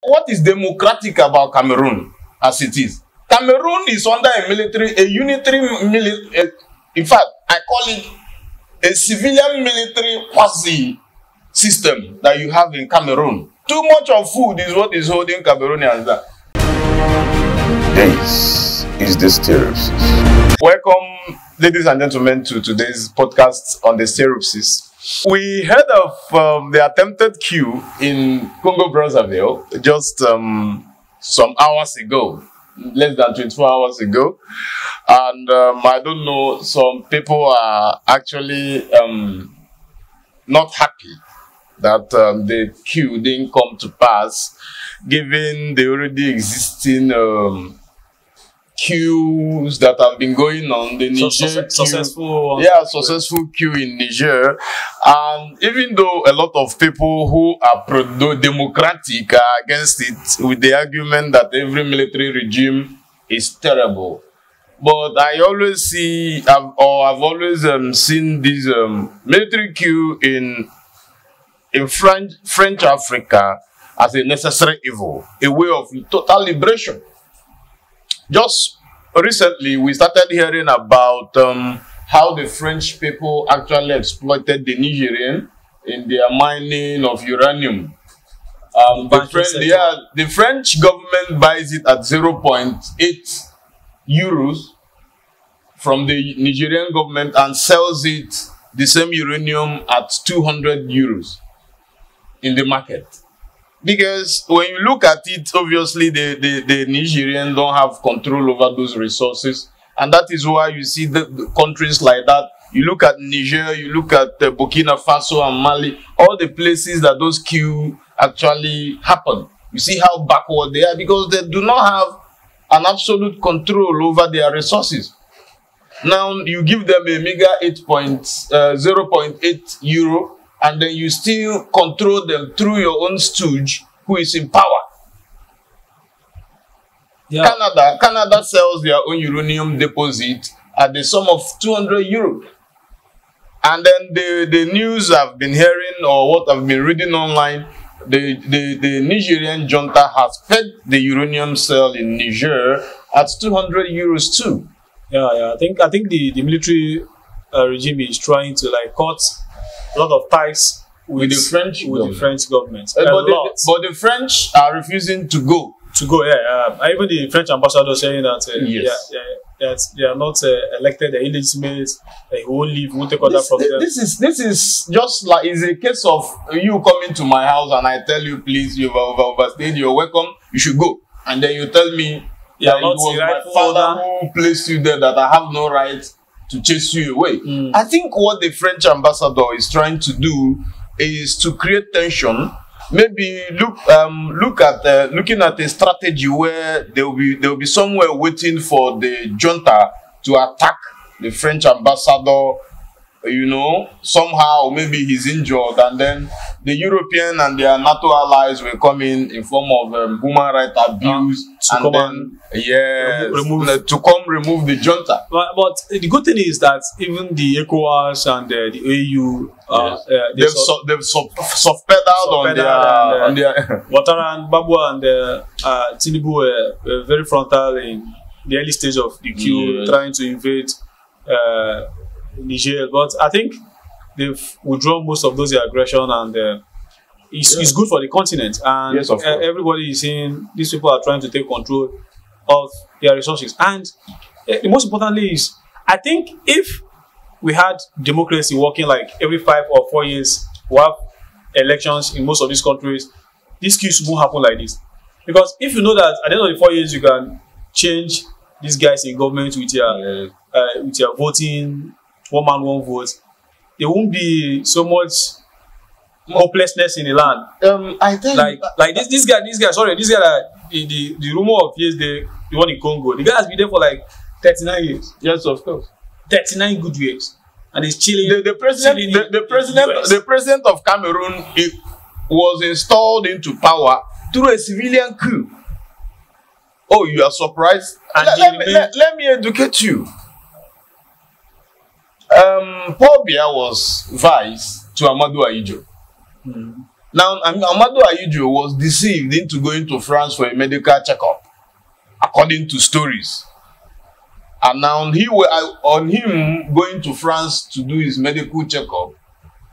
What is democratic about Cameroon as it is? Cameroon is under a unitary military, in fact, I call it a civilian military quasi system that you have in Cameroon. Too much of food is what is holding Cameroonians back. This is the Stereopsis. Welcome, ladies and gentlemen, to today's podcast on the Stereopsis. We heard of the attempted coup in Congo-Brazzaville just some hours ago, less than 24 hours ago. And I don't know, some people are actually not happy that the coup didn't come to pass, given the already existing coups that have been going on. The Niger successful coup in Niger. And even though a lot of people who are pro-democratic are against it with the argument that every military regime is terrible. But I always see, I've always seen this military coup in French Africa as a necessary evil, a way of total liberation. Just recently, we started hearing about how the French people actually exploited the Nigerian in their mining of uranium. The French government buys it at 0.8 euros from the Nigerian government and sells it, the same uranium, at 200 euros in the market. Because when you look at it, obviously the Nigerians don't have control over those resources. And that is why you see the countries like that. You look at Niger, you look at Burkina Faso and Mali, all the places that those coups actually happen. You see how backward they are because they do not have an absolute control over their resources. Now you give them a meager 0.8 euro, and then you still control them through your own stooge who is in power. Yeah. Canada sells their own uranium deposit at the sum of 200 euros. And then the news I've been hearing, or what I've been reading online, the Nigerian junta has fed the uranium sale in Niger at 200 euros too. Yeah. I think the military regime is trying to cut a lot of ties with the French government. But the French are refusing to go. Even the French ambassador saying that they are not elected, they're illegitimate, they won't leave, won't take order from them. This is just like, it's a case of you coming to my house and I tell you, please, you've overstayed, you're welcome, you should go. And then you tell me that it was my father who placed you there, that I have no right to chase you away. I think what the French ambassador is trying to do is to create tension. Maybe looking at a strategy where there will be somewhere waiting for the junta to attack the French ambassador. You know, somehow maybe he's injured, and then the European and their NATO allies will come in form of human rights abuse, remove the junta. But the good thing is that even the ECOWAS and the EU, they've soft pedaled on their Ouattara and Babua and Tinubu were very frontal in the early stage of the coup, trying to invade Niger, but I think they've withdrawn most of those aggression, and it's good for the continent. And everybody is saying these people are trying to take control of their resources. And the most importantly is, I think if we had democracy working like every 5 or 4 years, we have elections in most of these countries, these coups won't happen like this. Because if you know that at the end of the 4 years you can change these guys in government with your voting, one man, one vote, there won't be so much hopelessness in the land. I tell you, this guy, the rumor of the one in Congo, the guy has been there for like 39 years. Yes, of course. 39 good years. And he's chilling. The president of Cameroon was installed into power through a civilian coup. Oh, you are surprised? And let me educate you. Paul Biya was vice to Amadou Ahidjo. Now, Amadou Ahidjo was deceived into going to France for a medical checkup, according to stories. And now on him going to France to do his medical checkup,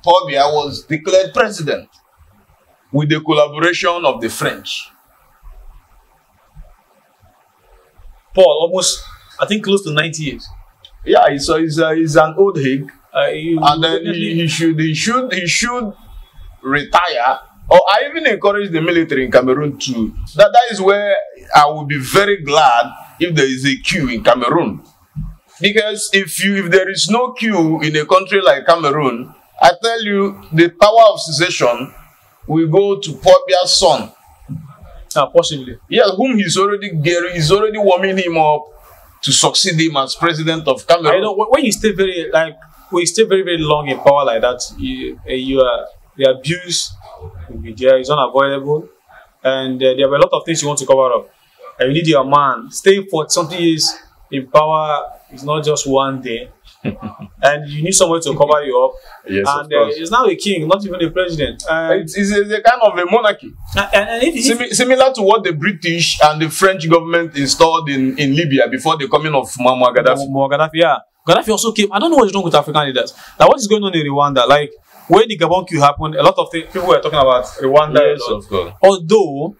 Paul Biya was declared president with the collaboration of the French. Paul, almost, I think, close to 90 years. Yeah, he's an old hag. And then he should retire. Or I even encourage the military in Cameroon to. That is where I would be very glad if there is a queue in Cameroon. Because if there is no queue in a country like Cameroon, I tell you, the power of secession will go to Paul Biya's son. Possibly. Yeah, whom he's already warming him up to succeed him as president of Cameroon. I know when you stay very very long in power like that, the abuse will be there. It's unavoidable, and there are a lot of things you want to cover up. And you need your man. Staying for something is in power is not just one day, and you need someone to cover you up. Yes, and it's now a king, not even a president. It's a kind of a monarchy, similar to what the British and the French government installed in Libya before the coming of Muammar Gaddafi. Yeah, Gaddafi also came. I don't know what is wrong with African leaders. Now, what is going on in Rwanda? Like, when the Gabon coup happened, a lot of people were talking about Rwanda. Yes, of course. Although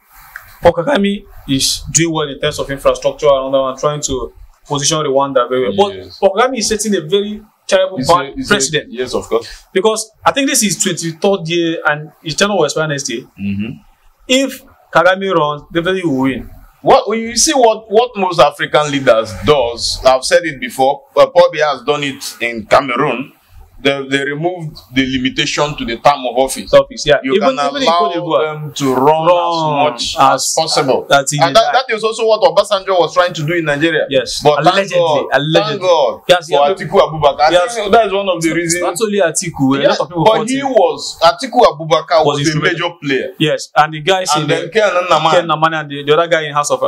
Paul Kagame is doing well in terms of infrastructure and trying to position Rwanda very well. But yes. Paul Kagame is setting a very terrible precedent. Yes, of course. Because I think this is 23rd year and his tenure will expire next year. If Kagame runs, definitely will win. You see what most African leaders does. I've said it before. Paul Biya has done it in Cameroon. They removed the limitation to the term of office. Yeah. You can allow them to run as much as possible. And that is also what Obasanjo was trying to do in Nigeria. Yes. But thank God yes, for Atiku Abubakar. I think that is one of the reasons. Not only Atiku, yes, but Atiku Abubakar was a major player. Yes, and the guys and then Ken Namani and the other guy in House of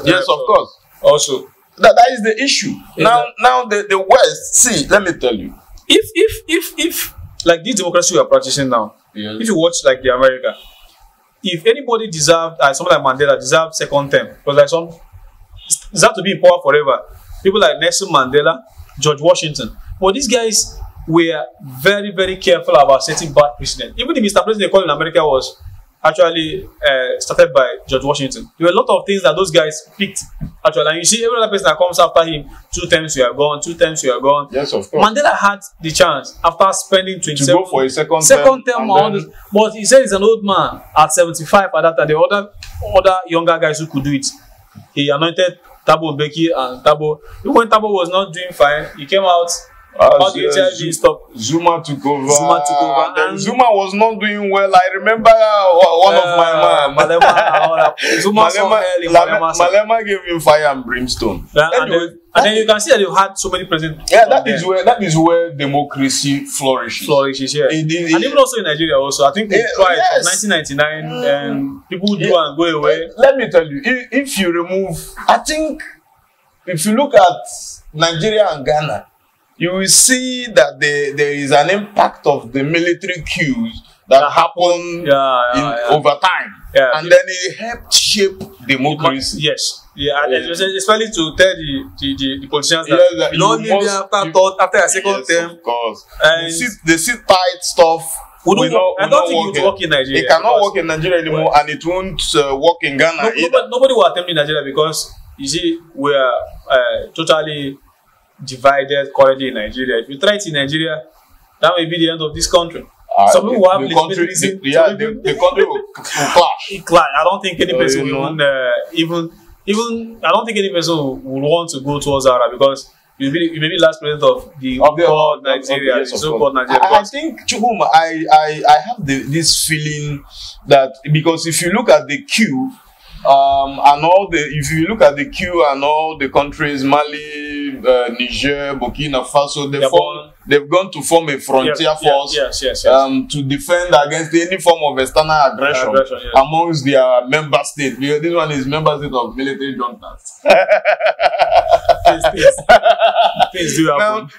yes, of course. Also, that is the issue. Yeah, now the West. See, let me tell you. If like this democracy we are practicing now, yes. If you watch like the America, if anybody deserved, someone like Mandela deserved second term, because like some deserve to be in power forever. People like Nelson Mandela, George Washington, but these guys were very, very careful about setting bad precedent. Even the Mr. President they call in America was actually started by George Washington. There were a lot of things that those guys picked actually, and you see every other person that comes after him, 2 times you are gone, 2 times you are gone. Yes, of course. Mandela had the chance after spending 27 to go for a second term but he said he's an old man at 75 at that time. The other younger guys who could do it, he anointed Thabo Mbeki and Thabo. Even when Thabo was not doing fine, he came out. How the HIV stopped. Zuma took over. And then Zuma was not doing well. I remember one of my Malema gave him fire and brimstone. Anyway, and then you can see that you had so many presidents. Yeah, that is where democracy flourishes. Yeah. And even also in Nigeria also. I think we tried from 1999 and people do and go away. Let me tell you, if you remove, I think if you look at Nigeria and Ghana, you will see that there is an impact of the military coups that happen over time. Yeah. And then it helped shape democracy. Yes. Yeah, and especially to tell the politicians that after a second term. Of course. And the sit tight stuff. I don't think it will work in Nigeria. It cannot work in Nigeria anymore, and it won't work in Ghana either. Nobody will attempt in Nigeria because, you see, we are totally divided currently in Nigeria. If you try it in Nigeria, that may be the end of this country. Some people will have legitimate reason. The country will clash. I don't think any person will even I don't think any person will want to go towards Ara because you may be the last president of the so-called Nigeria. I think Chukuma, I have this feeling that because if you look at the queue, if you look at the queue and all the countries, Mali, Niger, Burkina Faso, they've gone to form a frontier force to defend against any form of external aggression amongst their member states. Because this one is member state of military juntas.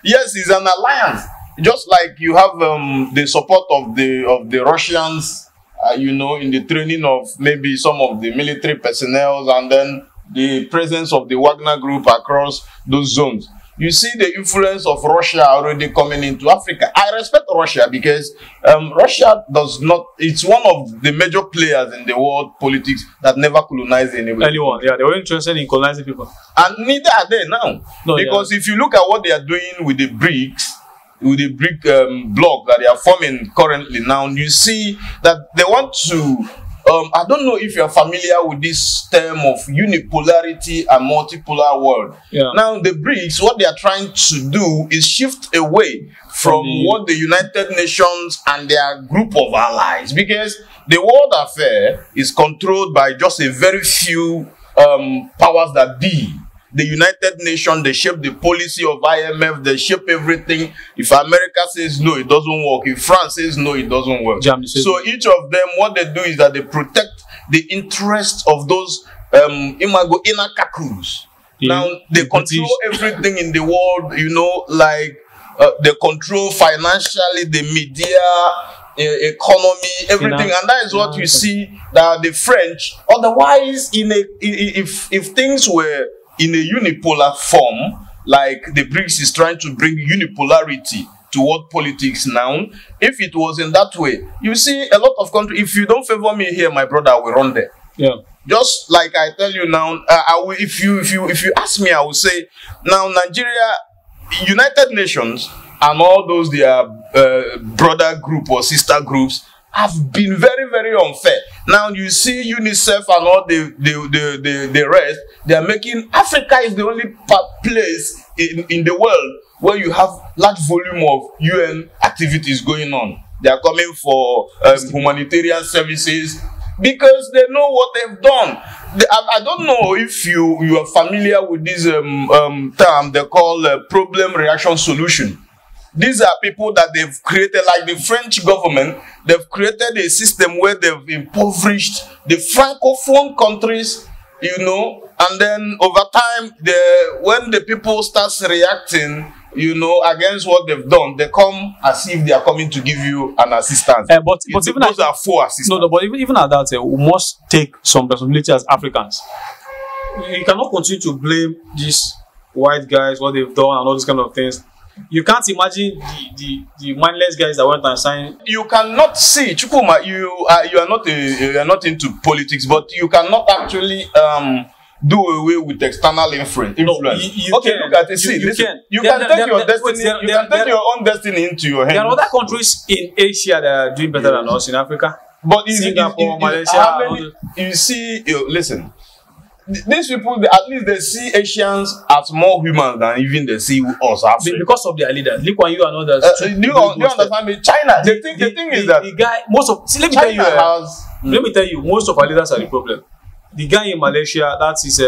Yes, it's an alliance. Just like you have the support of the Russians you know, in the training of maybe some of the military personnel, and then the presence of the Wagner group across those zones. You see the influence of Russia already coming into Africa. I respect Russia because Russia does not, it's one of the major players in the world politics that never colonized anyone. Yeah, they were interested in colonizing people. And neither are they now. No, because if you look at what they are doing with the BRICS, with the BRIC bloc that they are forming currently now, you see that they want to, I don't know if you're familiar with this term of unipolarity and multipolar world. Yeah. Now, the BRICS, what they are trying to do is shift away from what the United Nations and their group of allies, because the world affair is controlled by just a very few powers that be. The United Nations, they shape the policy of IMF, they shape everything. If America says no, it doesn't work. If France says no, it doesn't work. So each of them, what they do is that they protect the interests of those inner kakus. Now, they control everything in the world, you know, like they control financially, the media, economy, everything. And that is what you see that the French, otherwise, if things were in a unipolar form, like the BRICS is trying to bring unipolarity to world politics now. If it was in that way, you see a lot of countries, if you don't favor me here, my brother, I will run there. Yeah. Just like I tell you now, if you ask me, I will say, now Nigeria, United Nations, and all those their brother group or sister groups have been very, very unfair. Now you see UNICEF and all the rest, they are making Africa is the only place in the world where you have large volume of UN activities going on. They are coming for humanitarian services because they know what they've done. I don't know if you are familiar with this term they call problem reaction solution. These are people that they've created, like the French government, they've created a system where they've impoverished the Francophone countries, you know, and then over time, when the people start reacting, you know, against what they've done, they come as if they are coming to give you an assistance. But even those are for assistance. No, but even at that, we must take some responsibility as Africans. You cannot continue to blame these white guys, what they've done, and all these kind of things. You can't imagine the mindless guys that went and signed. You cannot see, Chukuma, you are not into politics, but you cannot actually do away with external influence. You okay, can. Look at it. See, you can take your destiny. You can take your own destiny into your hands. There are other countries in Asia that are doing better than us in Africa. But Singapore, Malaysia. You see, listen. These people, at least they see Asians as more human than even they see us. Because of their leaders. Lee Kuan Yew and others. Do you understand me? China. The thing is that the guy, let me tell you, most of our leaders are the problem. The guy in Malaysia, that is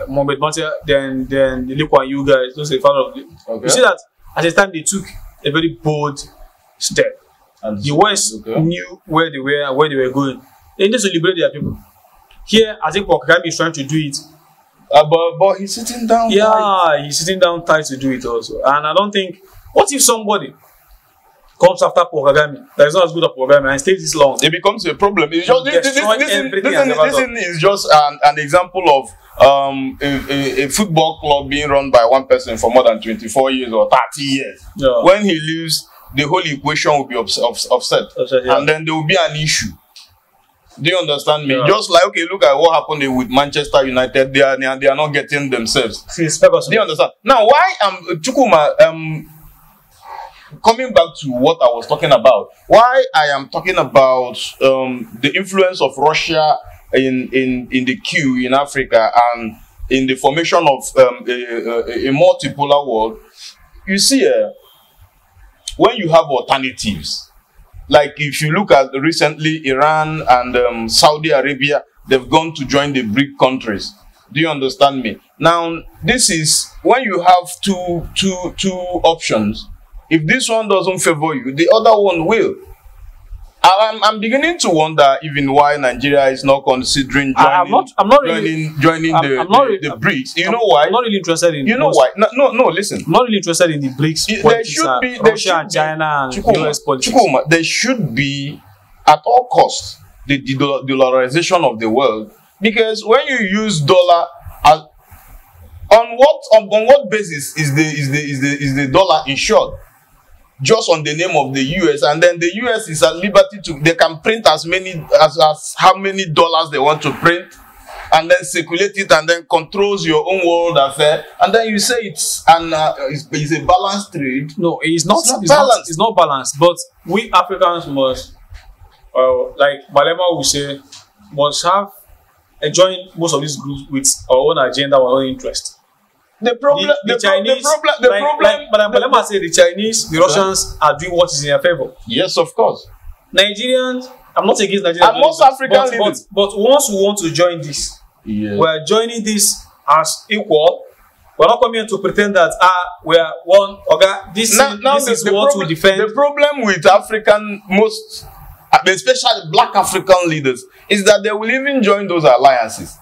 Mohamed Mahathir, then the Lee Kuan Yew guys, those are the father of the. Okay. You see that at the time they took a very bold step. And the West knew where they were and where they were going. They need to liberate their people. Here, I think Kagame is trying to do it. But he's sitting down tight. He's sitting down tight to do it also. And I don't think, what if somebody comes after Kagame that is not as good as Kagame and stays this long? It becomes a problem. It's just, this is just an example of a football club being run by one person for more than 24 years or 30 years. Yeah. When he leaves, the whole equation will be upset. Yeah. And then there will be an issue. Do you understand me? Yeah. Just like, okay, look at what happened with Manchester United. They are not getting themselves. Do you understand? Now, why Chukuma, coming back to what I was talking about, why I am talking about the influence of Russia in the queue in Africa and in the formation of a multipolar world, you see, when you have alternatives, like if you look at recently Iran and Saudi Arabia, they've gone to join the BRIC countries. Do you understand me? Now, this is when you have two options. If this one doesn't favor you, the other one will. I'm beginning to wonder even why Nigeria is not considering joining the BRICS. You know why? I'm not really interested in. You know why? No. Listen. I'm not really interested in the BRICS. There should be Russia and China and US politics. There should be, at all costs, the dollarization of the world. Because when you use dollar as on what basis is the dollar insured? Just on the name of the US, and then the US is at liberty to, they can print as how many dollars they want to print, and then circulate it, and then controls your own world affair, and then you say it's a balanced trade. No, it's not balanced. It's not balanced. But we Africans must, like Malema will say, must have join most of these groups with our own agenda, our own interest. The problem, like Malema said, the Chinese, the Russians are doing what is in their favor. Yes, of course. Nigerians, I'm not against Nigerians, and most African leaders. But once we want to join this, we are joining this as equal. We're not coming here to pretend that we are one. Okay, this is what we defend. The problem with African, most, especially black African leaders, is that they will even join those alliances,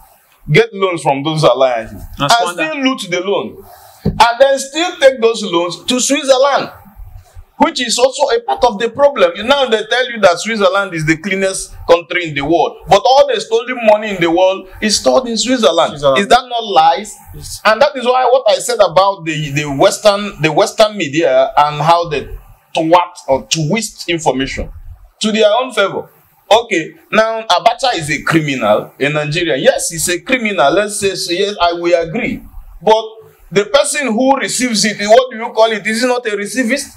get loans from those alliances, and still loot the loan, and then still take those loans to Switzerland, which is also a part of the problem. Now they tell you that Switzerland is the cleanest country in the world, but all the stolen money in the world is stored in Switzerland. Is that not lies? Yes. And that is why what I said about the Western media and how they twist information to their own favor. Okay, now Abacha is a criminal in Nigeria. Yes, he's a criminal. Let's say so, yes, we agree. But the person who receives it, what do you call it? Is it not a recidivist?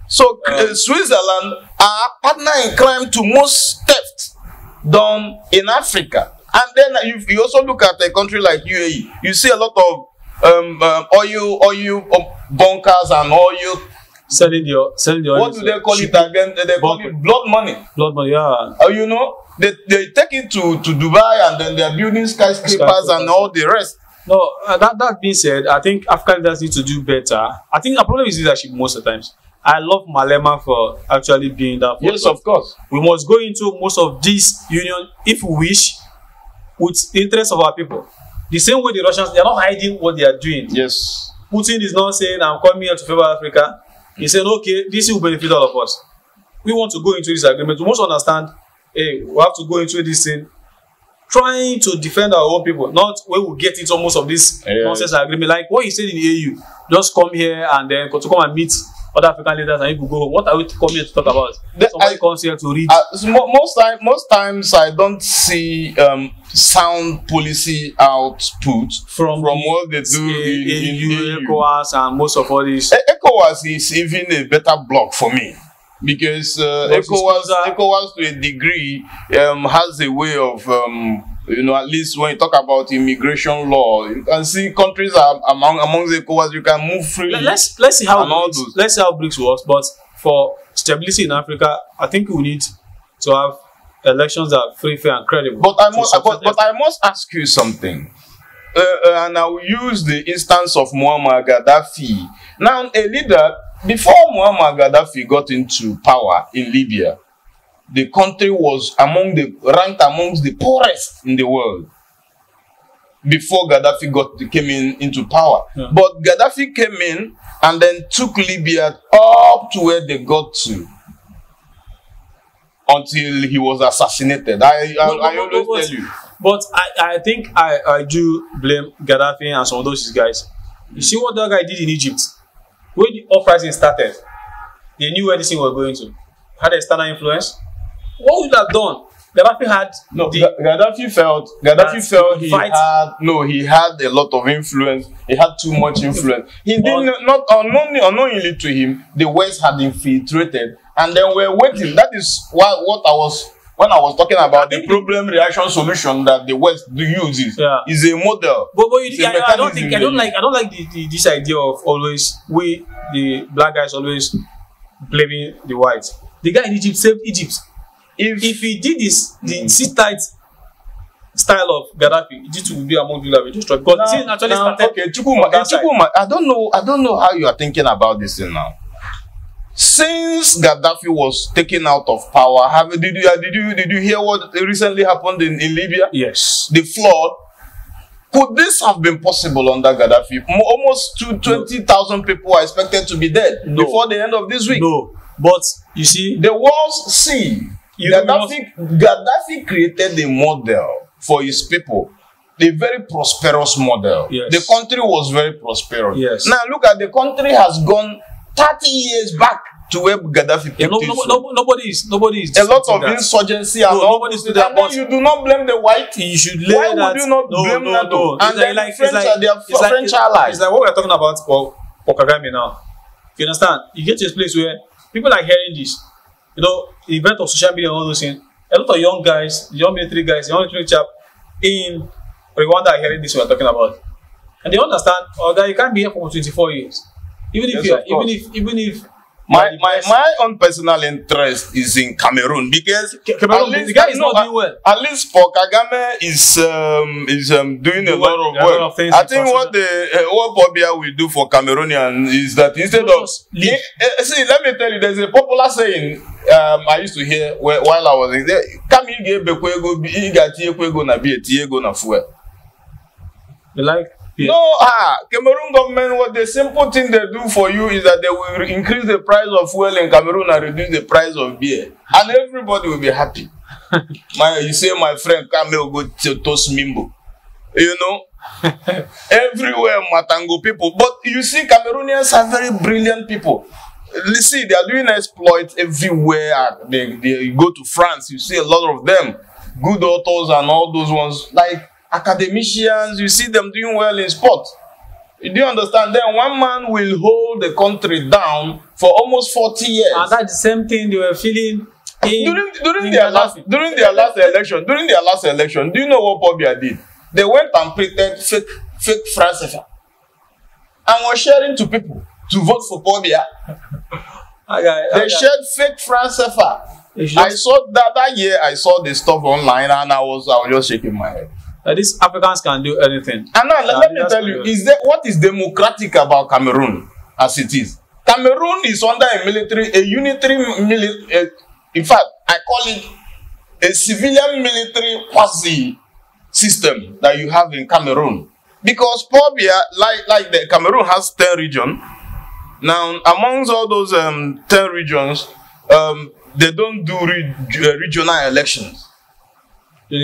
So Switzerland are partner in crime to most thefts done in Africa. And then you also look at a country like UAE. You see a lot of oil bunkers and oil. Selling the oil. What do they call it again? They call it blood money. Blood money, yeah. You know, they take it to Dubai, and then they are building skyscrapers and all the rest. No, that being said, I think African leaders need to do better. I think the problem is leadership most of the times. I love Malema for actually being that. Yes, of course. We must go into most of this union, if we wish, with the interest of our people. The same way the Russians, they are not hiding what they are doing. Yes. Putin is not saying, I'm coming here to favor Africa. He's saying, okay, this will benefit all of us. We want to go into this agreement. We must understand, hey, we have to go into this thing, trying to defend our own people, not when we get into most of this nonsense agreement. Like what he said in the AU, just come here and then to come and meet other African leaders and you go home. What are we coming here to talk about? Somebody comes here to read. Most times I don't see sound policy output from what they do in ECOWAS and most of all this. ECOWAS is even a better block for me, because ECOWAS to a degree has a way of at least when you talk about immigration law, you can see countries are among the ECOWAS, you can move freely. Let's see how BRICS works. But for stability in Africa, I think we need to have elections that are free, fair, and credible. But I must ask you something, and I will use the instance of Muammar Gaddafi. Now, a leader before Muammar Gaddafi got into power in Libya, the country was ranked amongst the poorest in the world before Gaddafi came into power. Yeah. But Gaddafi came in and then took Libya up to where they got to until he was assassinated. I always tell you. But I think I do blame Gaddafi and some of those guys. You see what that guy did in Egypt? When the uprising started, they knew where this thing was going to. Had external influence. What would have done? Gaddafi had Gaddafi felt he had a lot of influence. He had too much influence. He didn't unknowingly to him, the West had infiltrated, and then we're waiting. That is when I was talking about the problem reaction solution that the West uses is a model. But I don't like this idea of always the black guys always blaming the whites. The guy in Egypt saved Egypt. If he did this, the sit-tight style of Gaddafi, Egypt would be among the people destroyed. Because this actually started. Okay, Chukuma, I don't know how you are thinking about this thing now. Since Gaddafi was taken out of power, did you hear what recently happened in Libya? Yes. The flood. Could this have been possible under Gaddafi? Almost 20,000 people are expected to be dead before the end of this week. No. But you see, the world's sea Gaddafi created a model for his people, a very prosperous model. Yes. The country was very prosperous. Yes. Now look at the country has gone 30 years back to where Gaddafi picked nobody is a lot of that. Insurgency and all nobody's doing that. And you do not blame the white. You should Why would you not blame NATO? No. And then like, French are their French allies. It's like what we're talking about for Kagame now. You understand? You get to a place where people are hearing this. You know, the event of social media and all those things. A lot of young guys, young military guys, young military chap in Rwanda are hearing this we're talking about. And they understand, oh, that you can't be here for 24 years. Even if my own personal interest is in Cameroon because the guy is not doing well. At least for Kagame is doing a lot of work. I think what Pobia will do for Cameroonians is that instead of see, let me tell you, there's a popular saying I used to hear while I was in there. You like? Yeah. No, Cameroon government, what the simple thing they do for you is that they will increase the price of fuel in Cameroon and reduce the price of beer. And everybody will be happy. You say, my friend, Kamel go to toast mimbo. You know? Everywhere, Matango people. But you see, Cameroonians are very brilliant people. You see, they are doing exploits everywhere. They go to France, you see a lot of them. Good authors and all those ones. Like, academicians, you see them doing well in sports. Do you understand? Then one man will hold the country down for almost 40 years. And that's the same thing they were feeling during their last election. Do you know what Pobia did? They went and printed fake France and was sharing to people to vote for Pobia. They shared fake France. I saw that year. I saw the stuff online and I was just shaking my head. These Africans can do anything. And now, let me tell you, what is democratic about Cameroon as it is? Cameroon is under a unitary military, in fact, I call it a civilian military quasi system that you have in Cameroon. Because Pobia, like the Cameroon has 10 regions. Now, amongst all those 10 regions, they don't do regional elections. To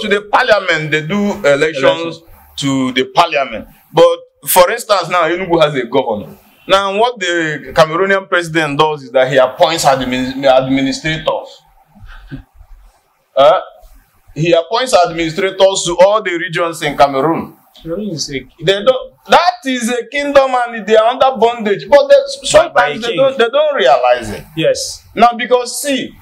the parliament, they do elections to the parliament. But for instance, now Enugu has a governor. Now, what the Cameroonian president does is that he appoints administrators. He appoints administrators to all the regions in Cameroon. That is a kingdom and they are under bondage. But sometimes they don't realize it. Yes. Now, because see,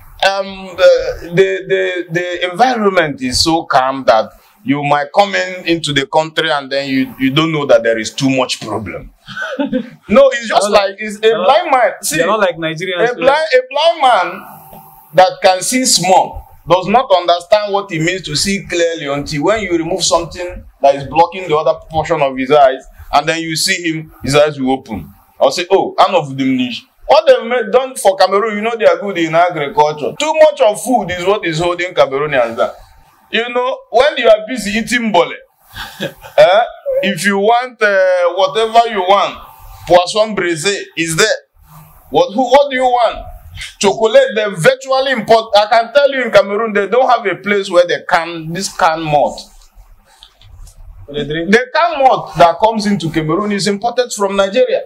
the environment is so calm that you might come into the country and then you don't know that there is too much problem. No, it's just it's a blind man. See, they're not like Nigerians. A blind man that can see small does not understand what it means to see clearly until when you remove something that is blocking the other portion of his eyes and then you see him, his eyes will open. I'll say, oh, I'm of the niche. What they've done for Cameroon, you know they are good in agriculture. Too much of food is what is holding Cameroonians down. You know, when you are busy eating bole, if you want whatever you want, poisson braisé is there. What do you want? Chocolate, they virtually import. I can tell you in Cameroon, they don't have a place where they can this canned malt. The canned malt that comes into Cameroon is imported from Nigeria.